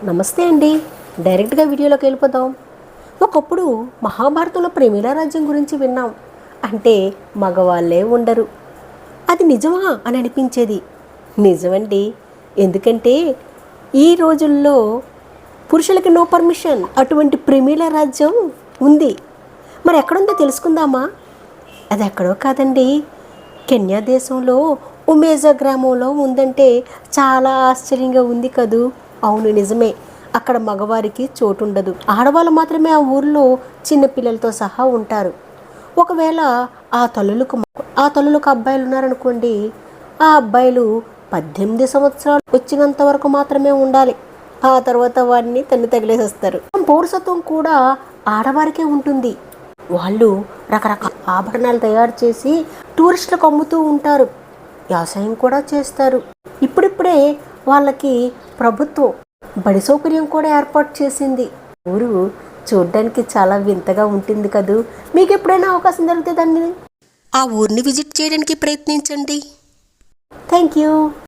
నమస్తే అండి. డైరెక్ట్గా వీడియోలోకి వెళ్ళిపోదాం. ఒకప్పుడు మహాభారతంలో ప్రేమిల రాజ్యం గురించి విన్నాం. అంటే మగవాళ్ళే ఉండరు. అది నిజమా అని అనిపించేది. నిజమండి. ఎందుకంటే ఈ రోజుల్లో పురుషులకి నో పర్మిషన్. అటువంటి ప్రేమిల రాజ్యం ఉంది. మరి ఎక్కడుందో తెలుసుకుందామా? అది ఎక్కడో కాదండి, కెన్యా దేశంలో ఉమేజా గ్రామంలో ఉందంటే చాలా ఆశ్చర్యంగా ఉంది కదూ. అవును, నిజమే. అక్కడ మగవారికి చోటు ఉండదు. ఆడవాళ్ళు మాత్రమే ఆ ఊర్లో చిన్నపిల్లలతో సహా ఉంటారు. ఒకవేళ ఆ తల్లులకు అబ్బాయిలు ఉన్నారనుకోండి, ఆ అబ్బాయిలు 18 సంవత్సరాలు వచ్చినంత వరకు మాత్రమే ఉండాలి. ఆ తర్వాత వాడిని తగిలేసేస్తారు. పౌరసత్వం కూడా ఆడవారికే ఉంటుంది. వాళ్ళు రకరకాల ఆభరణాలు తయారు చేసి టూరిస్టులకు అమ్ముతూ ఉంటారు. వ్యవసాయం కూడా చేస్తారు. ఇప్పుడిప్పుడే వాళ్ళకి ప్రభుత్వం బడి సౌకర్యం కూడా ఏర్పాటు చేసింది. ఊరు చూడ్డానికి చాలా వింతగా ఉంటుంది కదూ. మీకు ఎప్పుడైనా అవకాశం దొరికితే ఆ ఊరిని విజిట్ చేయడానికి ప్రయత్నించండి. Thank you.